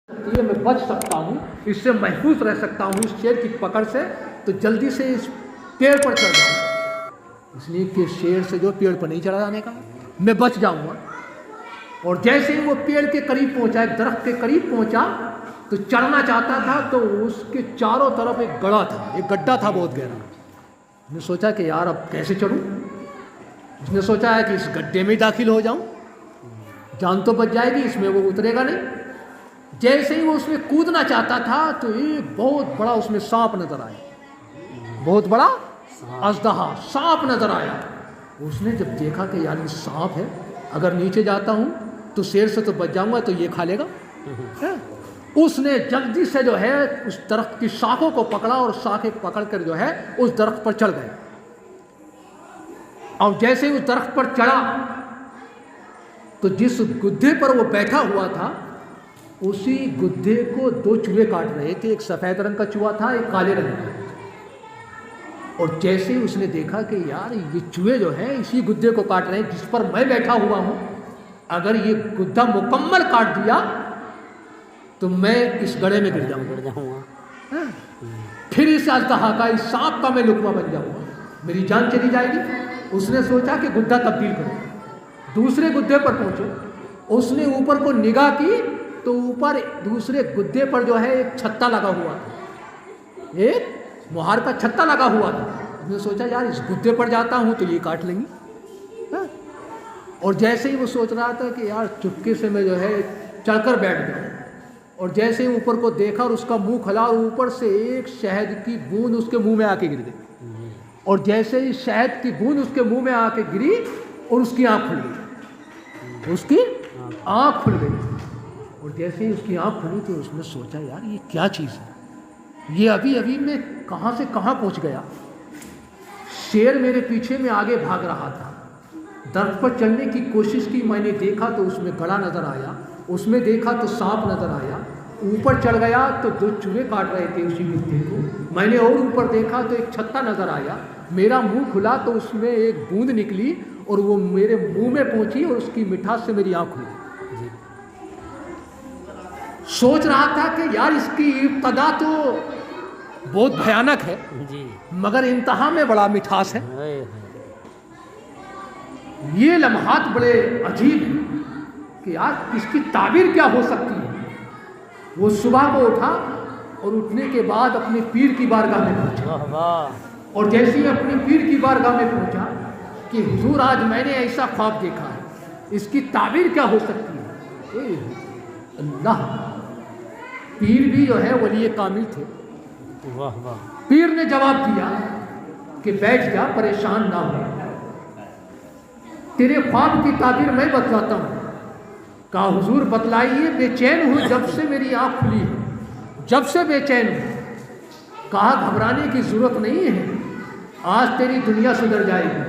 ये मैं बच सकता हूँ, इससे महफूज रह सकता हूँ इस शेर की पकड़ से, तो जल्दी से इस पेड़ पर चढ़ जाऊँ, इसलिए कि शेर से जो पेड़ पर नहीं चढ़ा जाने का, मैं बच जाऊँगा। और जैसे ही वो पेड़ के करीब पहुँचा, एक दरख्त के करीब पहुँचा, तो चढ़ना चाहता था तो उसके चारों तरफ एक गड्ढा था, एक गड्ढा था बहुत गहरा। उसने सोचा कि यार अब कैसे चढ़ूँ। उसने सोचा है कि इस गड्ढे में दाखिल हो जाऊँ, जान तो बच जाएगी, इसमें वो उतरेगा नहीं। जैसे ही वो उसमें कूदना चाहता था तो एक बहुत बड़ा उसमें सांप नजर आया, बहुत बड़ा अजदहा सांप नजर आया। उसने जब देखा कि यार ये सांप है, अगर नीचे जाता हूँ तो शेर से तो बच जाऊंगा, तो ये खा लेगा। उसने जल्दी से जो है उस दरख्त की शाखों को पकड़ा और शाखें पकड़ कर जो है उस दरख्त पर चढ़ गया। और जैसे ही उस दरख्त पर चढ़ा तो जिस गुद्दे पर वो बैठा हुआ था, उसी गुद्दे को दो चूहे काट रहे थे, एक सफेद रंग का चूहा था, एक काले रंग का। और जैसे ही उसने देखा कि यार ये चूहे जो है इसी गुद्दे को काट रहे हैं जिस पर मैं बैठा हुआ हूं, अगर ये गुद्दा मुकम्मल काट दिया तो मैं इस गड्ढे में गिर जाऊंगा, फिर इस अजदहा का, इस सांप का मैं लुकमा बन जाऊंगा, मेरी जान चली जाएगी। उसने सोचा कि गुद्दा तब्दील करो। दूसरे गुद्दे पर पहुंचे, उसने ऊपर को निगाह की तो ऊपर दूसरे गुद्दे पर जो है एक छत्ता लगा हुआ था, एक मोहर का छत्ता लगा हुआ था। उसने सोचा यार इस गुद्दे पर जाता हूं तो ये काट लेंगी। और जैसे ही वो सोच रहा था कि यार चुपके से मैं जो है चढ़कर बैठ गया, और जैसे ही ऊपर को देखा और उसका मुंह खुला, ऊपर से एक शहद की बूंद उसके मुंह में आके गिर गई। और जैसे ही शहद की बूंद उसके मुंह में आके गिरी और उसकी आंख खुल गई, उसकी आंख खुल गई। और जैसे ही उसकी आंख खुली तो उसने सोचा यार ये क्या चीज़ है, ये अभी अभी मैं कहाँ से कहाँ पहुँच गया। शेर मेरे पीछे में आगे भाग रहा था, दरख्त पर चढ़ने की कोशिश की, मैंने देखा तो उसमें गड़ा नज़र आया, उसमें देखा तो सांप नज़र आया, ऊपर चढ़ गया तो दो चूहे काट रहे थे उसी गुद्दे को, मैंने और ऊपर देखा तो एक छत्ता नज़र आया, मेरा मुंह खुला तो उसमें एक बूंद निकली और वो मेरे मुंह में पहुंची और उसकी मिठास से मेरी आँख खुली। सोच रहा था कि यार इसकी इब्तदा तो बहुत भयानक है जी, मगर इंतहा में बड़ा मिठास है। ये लम्हात बड़े अजीब हैं कि यार इसकी ताबीर क्या हो सकती है। वो सुबह को उठा और उठने के बाद अपने पीर की बारगाह में पहुंचा, और जैसे ही अपने पीर की बारगाह में पहुंचा कि हुजूर आज मैंने ऐसा ख्वाब देखा है, इसकी ताबीर क्या हो सकती है। अल्लाह, पीर भी जो है वली कामिल थे। वाह वाह। पीर ने जवाब दिया कि बैठ जा, परेशान ना हो, तेरे ख्वाब की ताबीर मैं बतलाता हूँ। कहा हुजूर बतलाइए, बेचैन हूँ जब से मेरी आँख खुली है, जब से बेचैन हूँ। कहा घबराने की जरूरत नहीं है, आज तेरी दुनिया सुधर जाएगी,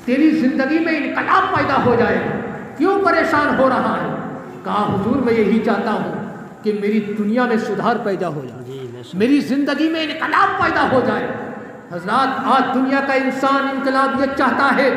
तेरी जिंदगी में इनकलाब पैदा हो जाएगा, क्यों परेशान हो रहा है। कहा हुजूर मैं यही चाहता हूँ कि मेरी दुनिया में सुधार पैदा हो जाए, मेरी जिंदगी में इनकलाब पैदा हो जाए। हजरात, आज दुनिया का इंसान इनकलाब ये चाहता है,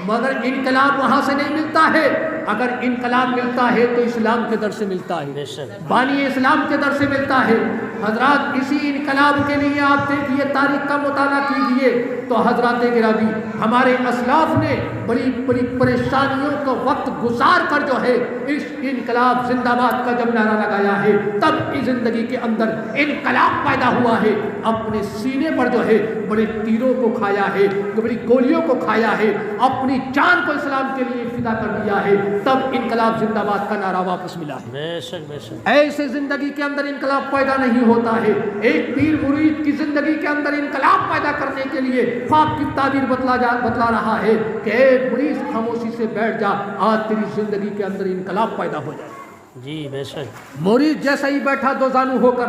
मगर इनकलाब वहाँ से नहीं मिलता है। अगर इनकलाब मिलता है तो इस्लाम के दर से मिलता है, बानी इस्लाम के दर से मिलता है। हजरात, इसी इनकलाब के लिए आप देखिए, तारीख का मुताला कीजिए तो हजरात गिरामी, हमारे असलाफ ने बड़ी बड़ी परेशानियों का वक्त गुजार कर जो है इस इनकलाब जिंदाबाद का जब नारा लगाया है, तब इस जिंदगी के अंदर इनकलाब पैदा हुआ है। अपने सीने पर जो है बड़े तीरों को खाया है, बड़ी गोलियों को खाया है, अपनी जान को इस्लाम के लिए फिदा कर दिया है, तब इनकलाब जिंदाबाद का नारा वापस मिला है। बेशक बेशक। ऐसे जिंदगी के अंदर इनकलाब पैदा नहीं होता है। एक पीर मुरीद की जिंदगी के अंदर इनकलाब पैदा करने के लिए ख्वाब की ताबीर बतला रहा है कि मुरीद खामोशी से बैठ जा, आज तेरी जिंदगी के अंदर इनकलाब पैदा हो जाए। जी बेशक। मुरीद जैसा ही बैठा दो जानू होकर,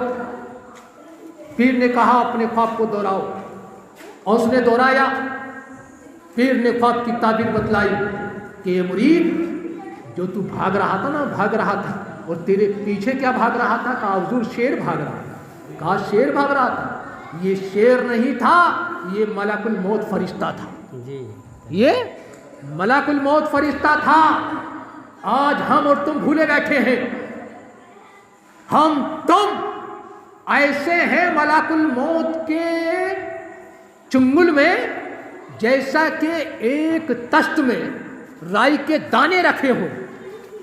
पीर ने कहा अपने ख्वाब को दोहराओ, और उसने दोहराया। पीर ने ख्वाब की ताबीर बतलाई कि मुरीद, जो तू भाग रहा था ना, भाग रहा था, और तेरे पीछे क्या भाग रहा था। कहा हुजूर शेर भाग रहा था। कहा शेर भाग रहा था, ये शेर नहीं था, ये मलकुल मौत फरिश्ता था जी, ये मलकुल मौत फरिश्ता था। आज हम और तुम भूले बैठे हैं, ہم تم ایسے ہیں ملکُ الموت کے چنگل میں جیسا کہ ایک تشت میں رائی کے دانے رکھے ہو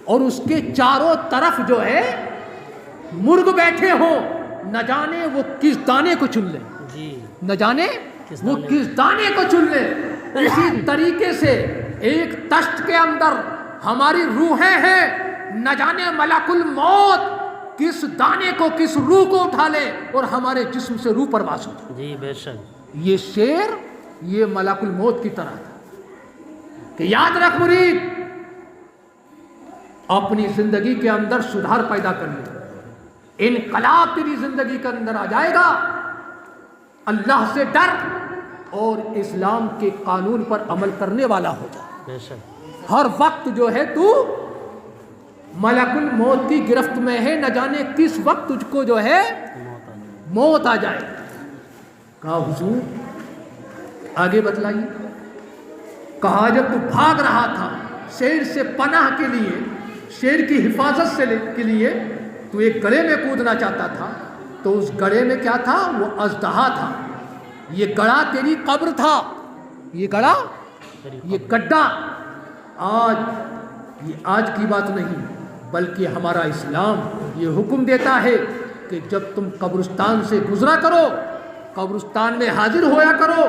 اور اس کے چاروں طرف جو ہے مرغ بیٹھے ہو، نہ جانے وہ کس دانے کو چن لیں، نہ جانے وہ کس دانے کو چن لیں۔ اسی طریقے سے ایک تشت کے اندر ہماری روحیں ہیں، نہ جانے ملک الموت کس دانے کو، کس روح کو اٹھا لے اور ہمارے جسم سے روح پرواز ہو جائے۔ جی بے شک۔ یہ شعر یہ ملک الموت کی طرح تھا کہ یاد رکھ مرید، اپنی زندگی کے اندر سدھار پیدا کر لے، انقلاب تیری زندگی کے اندر آ جائے گا۔ اللہ سے ڈر اور اسلام کے قانون پر عمل کرنے والا ہو جا۔ بے شک۔ ہر وقت جو ہے تو ملک الموت کی گرفت میں ہے، نہ جانے کس وقت تجھ کو جو ہے موت آ جائے۔ کہا حضور آگے بتلائیے۔ کہا جب تو بھاگ رہا تھا شیر سے پناہ کے لیے، شیر کی حفاظت سے کے لیے تو ایک گڑھے میں کودنا چاہتا تھا، تو اس گڑھے میں کیا تھا؟ وہ اژدہا تھا۔ یہ گڑھا تیری قبر تھا، یہ گڑھا، یہ گڈھا آج کی بات نہیں، بلکہ ہمارا اسلام یہ حکم دیتا ہے کہ جب تم قبرستان سے گزرا کرو، قبرستان میں حاضر ہویا کرو،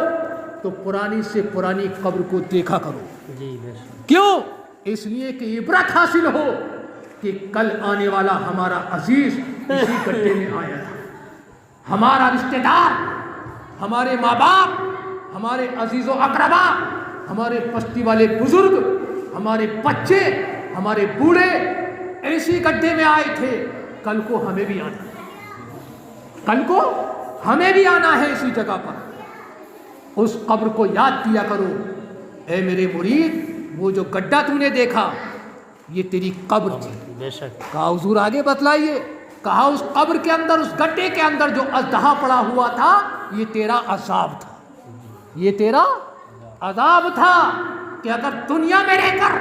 تو پرانی سے پرانی قبر کو دیکھا کرو۔ جی بے شک۔ کیوں؟ اس لیے کہ عبرت حاصل ہو کہ کل آنے والا ہمارا عزیز اسی گڈھے میں آیا تھا، ہمارا رشتہ دار، ہمارے ماں باپ، ہمارے عزیز و اقربا، ہمارے بستی والے بزرگ، ہمارے بچے، ہمارے بوڑھے ایسی گڈھے میں آئے تھے۔ کل کو ہمیں بھی آنا ہے، کل کو ہمیں بھی آنا ہے اسی جگہ پر۔ اس قبر کو یاد کیا کرو۔ اے میرے مرید، وہ جو گڈھا تم نے دیکھا یہ تیری قبر تھی۔ بے شک۔ کہا حضور آگے بتلائیے۔ کہا اس قبر کے اندر، اس گڈھے کے اندر جو اژدہا پڑا ہوا تھا یہ تیرا عذاب تھا، یہ تیرا عذاب تھا کہ اگر دنیا میں رہ کر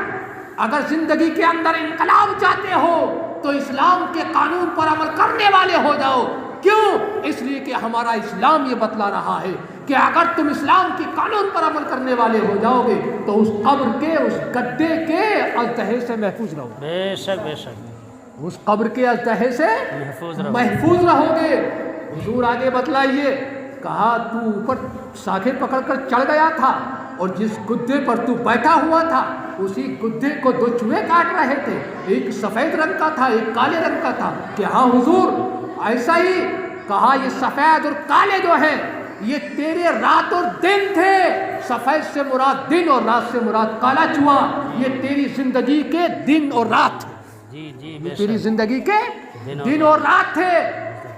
اگر زندگی کے اندر انقلاب چاہتے ہو تو اسلام کے قانون پر عمل کرنے والے ہو جاؤ۔ کیوں؟ اس لیے کہ ہمارا اسلام یہ بتلا رہا ہے کہ اگر تم اسلام کے قانون پر عمل کرنے والے ہو جاؤ گے تو اس قبر کے، اس گڈھے کے اژدہے سے محفوظ رہو گے۔ بے شک بے شک۔ اس قبر کے اژدہے سے محفوظ رہو گے۔ حضور آگے بتلائیے۔ کہا تو اوپر شاخیں پکڑ کر چڑھ گیا تھا اور جس گدھے پر تو بیٹھا ہوا تھا اسی گدھے کو دو چوہے کاٹ رہے تھے، ایک سفید رنگ کا تھا، ایک کالے رنگ کا تھا۔ کہ ہاں حضور ایسا ہی۔ کہا یہ سفید اور کالے جو ہیں یہ تیرے رات اور دن تھے، سفید سے مراد دن اور رات سے مراد کالا چوہا، یہ تیری زندگی کے دن اور رات تھے۔ جی جی یہ تیری زندگی کے دن اور رات تھے۔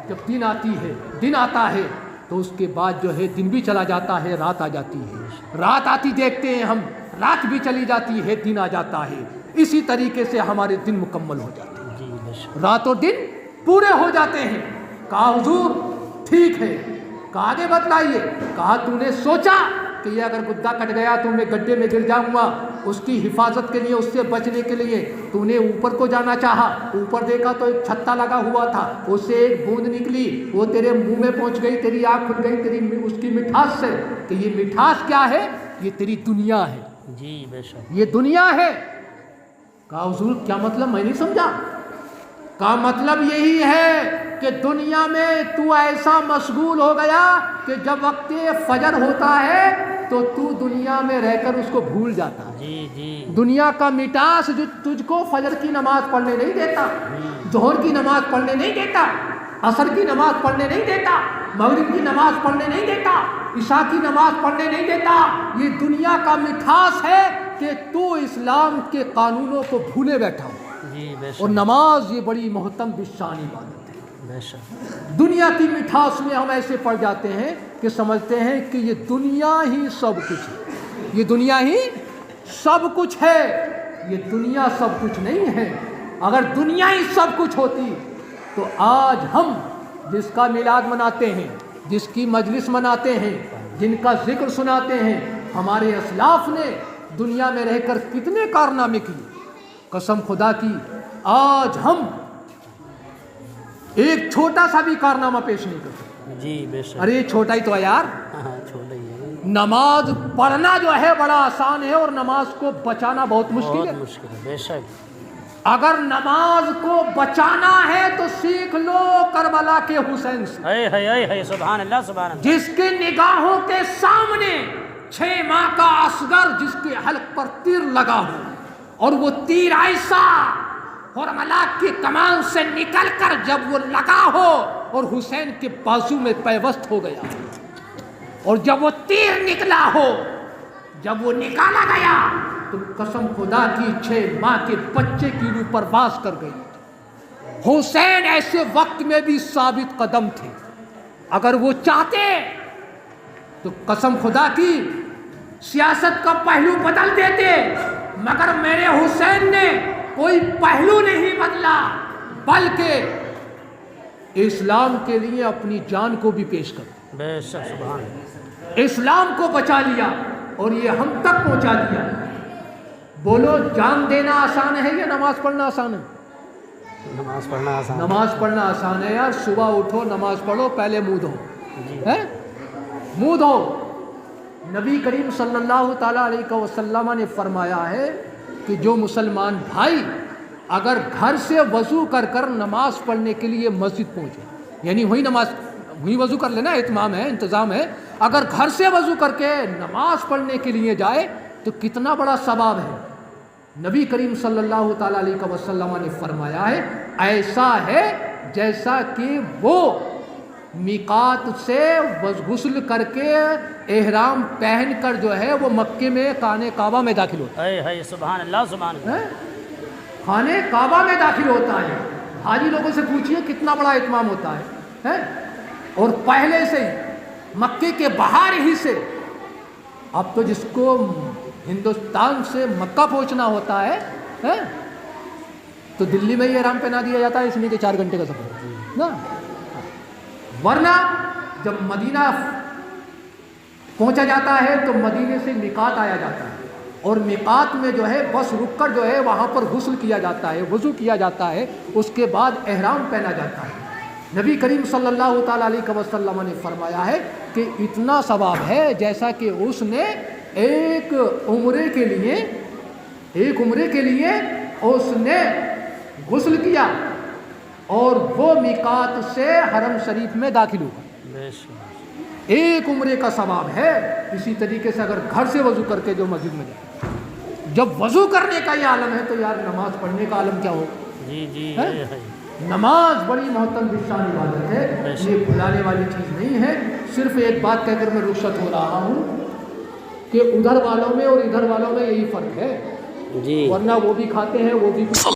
جب دن آتی ہے، دن آتا ہے تو اس کے بعد جو ہے دن بھی چلا جاتا ہے، رات آ جاتی ہے، رات آتی دیکھتے ہیں ہم، رات بھی چلی جاتی ہے، دن آ جاتا ہے۔ اسی طریقے سے ہمارے دن مکمل ہو جاتے ہیں، جی بے شک۔ رات اور دن پورے ہو جاتے ہیں۔ کہا حضور ٹھیک ہے۔ کہا آگے بتلائیے۔ کہا تو نے سوچا کہ یہ اگر گدھا کٹ گیا تو میں گڈھے میں گر جاؤں گا، اس کی حفاظت کے لیے، اس سے بچنے کے لیے تو نے اوپر کو جانا چاہا، اوپر دیکھا تو ایک چھتا لگا ہوا تھا، اس سے ایک بوند نکلی، وہ تیرے منہ میں پہنچ گئی، تیری آنکھ کھل گئی تیری اس کی مٹھاس سے، کہ یہ مٹھاس کیا ہے؟ یہ تیری دنیا ہے، جی بے شک۔ یہ دنیا ہے۔ کہا حضور کیا مطلب؟ میں نہیں سمجھا۔ کا مطلب یہی ہے کہ دنیا میں تو ایسا مشغول ہو گیا کہ جب وقت فجر ہوتا ہے تو تو دنیا میں رہ کر اس کو بھول جاتا ہے۔ جی جی۔ دنیا کا مٹاس جو تجھ کو فجر کی نماز پڑھنے نہیں دیتا، ظہر کی نماز پڑھنے نہیں دیتا، عصر کی نماز پڑھنے نہیں دیتا، مغرب کی نماز پڑھنے نہیں دیتا، عشاء کی نماز پڑھنے نہیں دیتا۔ یہ دنیا کا مٹھاس ہے کہ تو اسلام کے قانونوں کو بھولے بیٹھا ہو۔ جی بے شک۔ اور نماز یہ بڑی محتم بشان عبادت ہے۔ بے شک۔ دنیا کی مٹھاس میں ہم ایسے پڑ جاتے ہیں کہ سمجھتے ہیں کہ یہ دنیا ہی سب کچھ ہے، یہ دنیا ہی سب کچھ ہے۔ یہ دنیا سب کچھ نہیں ہے۔ اگر دنیا ہی سب کچھ ہوتی تو آج ہم جس کا میلاد مناتے ہیں، جس کی مجلس مناتے ہیں، جن کا ذکر سناتے ہیں، ہمارے اسلاف نے دنیا میں رہ کر کتنے کارنامے کیے۔ قسم خدا کی آج ہم एक छोटा सा भी कारनामा पेश नहीं कर सकते। जी बेशक। अरे छोटा ही तो है यार। हाँ छोटा ही है। नमाज पढ़ना जो है बड़ा आसान है और नमाज को बचाना बहुत मुश्किल बहुत है। मुश्किल है बेशक। अगर नमाज को बचाना है तो सीख लो करबला के हुसैन से, है सुभान अल्लाह सुभान अल्लाह। जिसके निगाहों के सामने 6 माह का असगर जिसके हल्क पर तीर लगा हो और वो तीर ऐसा और मलाक की कमान से निकलकर जब वो लगा हो और हुसैन के बाजू में पैवस्त हो गया, और जब वो तीर निकला हो, जब वो निकाला गया तो कसम खुदा की 6 माह के बच्चे की रूह परवास कर गई। हुसैन ऐसे वक्त में भी साबित कदम थे। अगर वो चाहते तो कसम खुदा की सियासत का पहलू बदल देते, मगर मेरे हुसैन ने कोई पहलू नहीं बदला, बल्कि इस्लाम के लिए अपनी जान को भी पेश कर बेशक सुभान। इस्लाम को बचा लिया और ये हम तक पहुंचा दिया। बोलो जान देना आसान है या नमाज पढ़ना आसान है? नमाज पढ़ना आसान। नमाज पढ़ना आसान है यार। सुबह उठो, नमाज पढ़ो, पहले मुंह धो, है मुंह धो। नबी करीम सल्लल्लाहु ताला अलैहि वसल्लम ने फरमाया है कि जो मुसलमान भाई अगर घर से वज़ू कर कर नमाज पढ़ने के लिए मस्जिद पहुँचे, यानी वही वज़ू कर लेना, इत्माम है, इंतज़ाम है, अगर घर से वज़ू करके नमाज पढ़ने के लिए जाए तो कितना बड़ा सवाब है। नबी करीम सल्लल्लाहु ताला अलैहि वसल्लम ने फरमाया है ऐसा है जैसा कि वो मिकात से गुस्ल करके एहराम पहन कर जो है वो मक्के में खाने काबा में दाखिल होता है सुभान अल्लाह सुभान अल्लाह। है, खाने काबा में दाखिल होता है। हाजी लोगों से पूछिए कितना बड़ा इत्माम होता है? और पहले से ही मक्के के बाहर ही से, अब तो जिसको हिंदुस्तान से मक्का पहुंचना होता है तो दिल्ली में ही एहराम पहना दिया जाता है, इसलिए कि 4 घंटे का सफर ना। वरना जब मदीना पहुंचा जाता है तो मदीने से मिकात आया जाता है, और मिकात में जो है बस रुककर जो है वहाँ पर गुस्ल किया जाता है, वज़ू किया जाता है, उसके बाद एहराम पहना जाता है। नबी करीम सल्लल्लाहु ताला अलैहि वसल्लम ने फरमाया है कि इतना सवाब है जैसा कि उसने एक उम्रे के लिए उसने गुस्ल किया और वो मिकात से हरम शरीफ में दाखिल हुआ। एक उम्रे का सवाब है। इसी तरीके से अगर घर से वज़ू करके जो मस्जिद में जाए, जब वज़ू करने का ये आलम है तो यार नमाज पढ़ने का आलम क्या होगा? जी है? नमाज बड़ी मोहतरम शान इबादत है, ये भुलाने वाली चीज़ नहीं है। सिर्फ एक बात कहकर मैं रुखसत हो रहा हूँ कि उधर वालों में और इधर वालों में यही फ़र्क है, जी, वरना वो भी खाते हैं वो भी